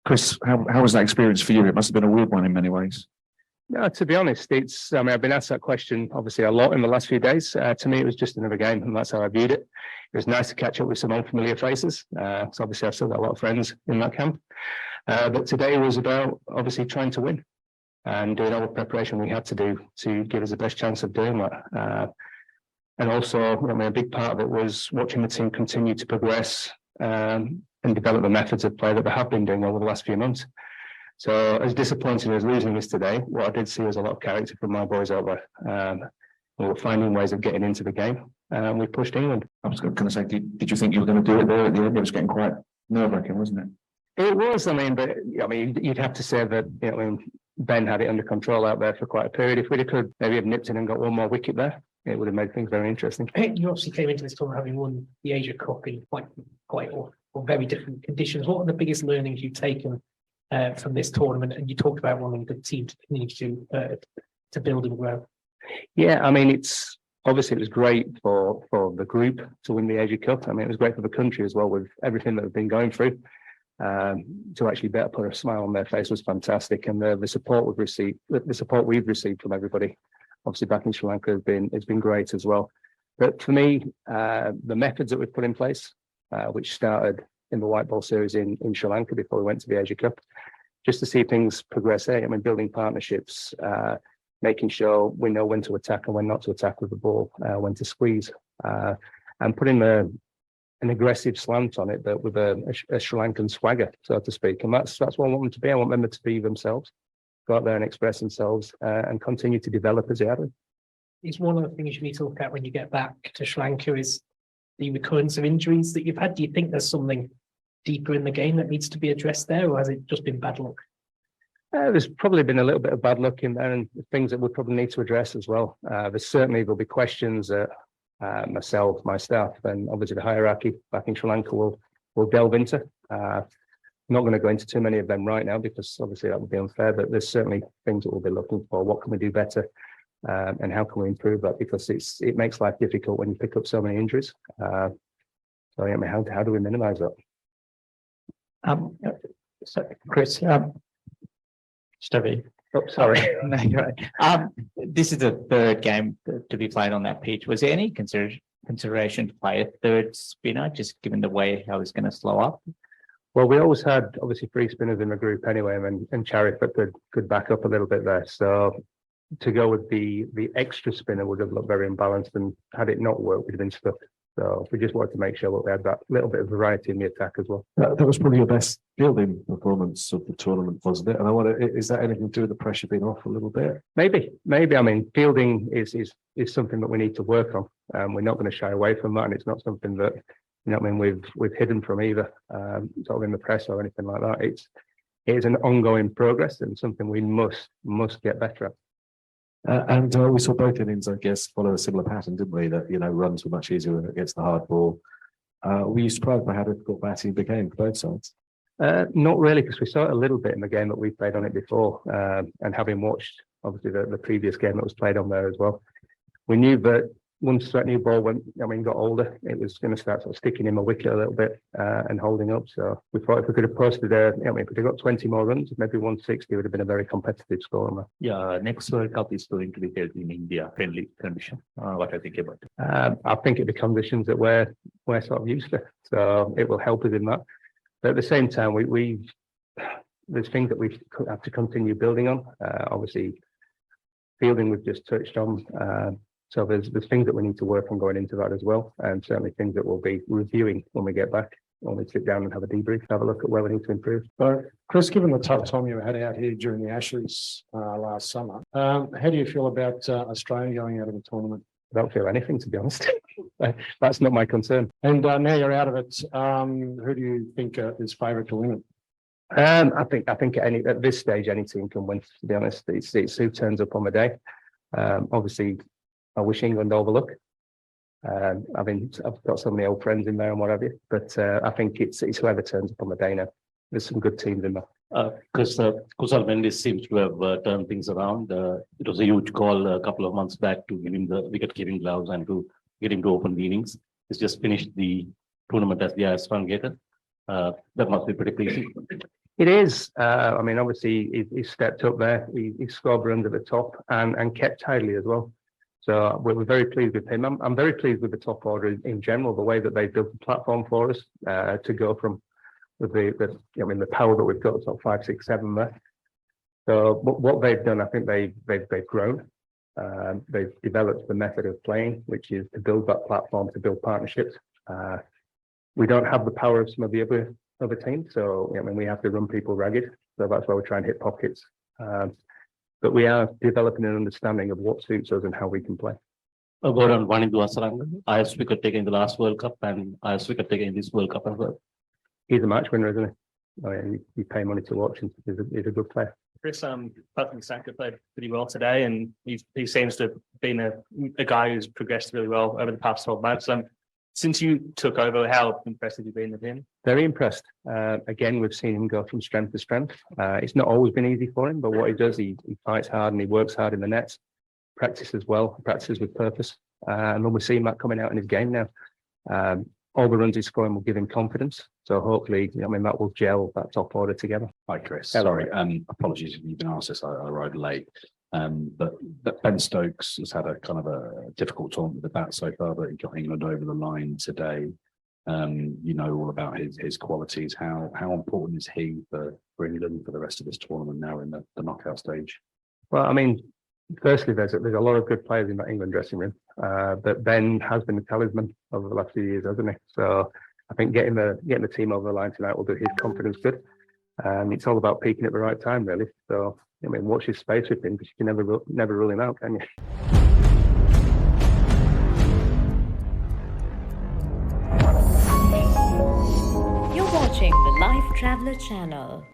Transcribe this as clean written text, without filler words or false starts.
Chris, how was that experience for you? It must have been a weird one in many ways. No, to be honest, I've been asked that question obviously a lot in the last few days. To me, it was just another game, and that's how I viewed it. It was nice to catch up with some unfamiliar faces. So obviously, I've still got a lot of friends in that camp. But today was about obviously trying to win and doing all the preparation we had to do to give us the best chance of doing that. And also, a big part of it was watching the team continue to progress and develop the methods of play that they have been doing over the last few months. So as disappointing as losing this today, what I did see was a lot of character from my boys out there. We were finding ways of getting into the game, and we pushed England. I was going to say, did you think you were going to do it there at the end? It was getting quite nerve-wracking, wasn't it? It was. You'd have to say that Ben had it under control out there for quite a period. If we could maybe have nipped in and got one more wicket there, it would have made things very interesting. You obviously came into this tournament having won the Asia Cup in quite or very different conditions. What are the biggest learnings you've taken from this tournament? And you talked about wanting the team to continue to build and grow. Yeah, it's obviously it was great for the group to win the Asia Cup. It was great for the country as well with everything that we've been going through. To actually better put a smile on their face was fantastic, and the support we've received from everybody, obviously back in Sri Lanka, has been great as well. But for me, the methods that we've put in place, which started in the white ball series in Sri Lanka before we went to the Asia Cup, just to see things progress there. Building partnerships, making sure we know when to attack and when not to attack with the ball, when to squeeze, and putting an aggressive slant on it, but with a Sri Lankan swagger, so to speak. And that's what I want them to be. I want them to be themselves, go out there and express themselves, and continue to develop as they have. It's one of the things you need to look at when you get back to Sri Lanka is the recurrence of injuries that you've had. Do you think there's something deeper in the game that needs to be addressed there, or has it just been bad luck? There's probably been a little bit of bad luck in there, and things that we probably need to address as well. There'll be questions that myself, my staff, and obviously the hierarchy back in Sri Lanka will delve into. I'm not going to go into too many of them right now because obviously that would be unfair, but there's certainly things that we'll be looking for. What can we do better, and how can we improve that? Because it makes life difficult when you pick up so many injuries. How do we minimize that? Chris, Stevie. Oh, sorry. No, you're right. This is the third game to be played on that pitch. Was there any consideration to play a third spinner, just given the way how it's going to slow up? Well, we always had obviously three spinners in the group anyway, and Charith could back up a little bit there. So to go with the extra spinner would have looked very imbalanced, and had it not worked, we'd have been stuck. So we just wanted to make sure that we had that little bit of variety in the attack as well. That was probably your best fielding performance of the tournament, wasn't it? And is that anything to do with the pressure being off a little bit? Maybe. Fielding is something that we need to work on. We're not going to shy away from that, and it's not something that we've hidden from either, sort of in the press or anything like that. It is an ongoing progress and something we must get better at. And we saw both innings, I guess, follow a similar pattern, didn't we? That runs were much easier against the hard ball. Were you surprised by how difficult batting became for both sides? Not really, because we saw it a little bit in the game that we played on it before, and having watched obviously the previous game that was played on there as well, we knew that once that new ball got older, it was going to start sort of sticking in my wicket a little bit and holding up. So we thought if we could have posted if we could have got 20 more runs, maybe 160 would have been a very competitive score on that. Yeah, next World Cup is going to be held in India, friendly condition. What I think about it? I think it'd be conditions that we're sort of used to, so it will help us in that. But at the same time, there's things that we have to continue building on. Obviously, fielding we've just touched on. So there's things that we need to work on going into that as well, and certainly things that we'll be reviewing when we get back, when we sit down and have a debrief, have a look at where we need to improve. So, Chris, given the tough time you had out here during the Ashes last summer, how do you feel about Australia going out of the tournament? I don't feel anything, to be honest. That's not my concern. And now you're out of it, who do you think is favourite to win it? I think at this stage any team can win, to be honest. It's who turns up on the day. Obviously, I wish England overlook. I've got so many old friends in there and what have you, but I think it's whoever turns up on the day now. There's some good teams in there. Because Kusal Mendes seems to have turned things around. It was a huge call a couple of months back to give him the wicket-keeping gloves and to get him to open the innings. He's just finished the tournament as the highest run getter. That must be pretty pleasing. It is. I mean, obviously, he stepped up there. He scored runs at the top and kept tidily as well. So we're very pleased with him. I'm very pleased with the top order in general, the way that they've built the platform for us to go from with the power that we've got, top 5, 6, 7 there. So what they've done, I think they've grown. They've developed the method of playing, which is to build that platform, to build partnerships. We don't have the power of some of the other teams, so I mean we have to run people ragged. So that's why we're trying to hit pockets. But we are developing an understanding of what suits us and how we can play. Gordon, one into Asarangan. IS wicket taken in the last World Cup and IS wicket taken in this World Cup as well. He's a match winner, isn't he? I mean, you pay money to watch, and he's a good player. Chris, Patrick Saka played pretty well today, and he seems to have been a guy who's progressed really well over the past 12 months. Since you took over, how impressed have you been with him? Very impressed. Again, we've seen him go from strength to strength. It's not always been easy for him, but what he does, he fights hard and he works hard in the nets, practices well, practices with purpose. And then we're seeing that coming out in his game now. All the runs he's scoring will give him confidence. So hopefully, I mean, that will gel that top order together. Hi, Chris. Hello. Sorry, apologies if you've been asked this. I arrived late. But Ben Stokes has had a kind of a difficult tournament with the bat so far, but he got England over the line today. You know all about his qualities. How important is he for England for the rest of this tournament now in the knockout stage? Well, I mean, firstly, there's a lot of good players in that England dressing room, but Ben has been the talisman over the last few years, hasn't he? So I think getting the team over the line tonight will do his confidence good. It's all about peaking at the right time, really. So I mean, watch his space with him because you can never rule him out, can you? You're watching the Lifetraveler channel.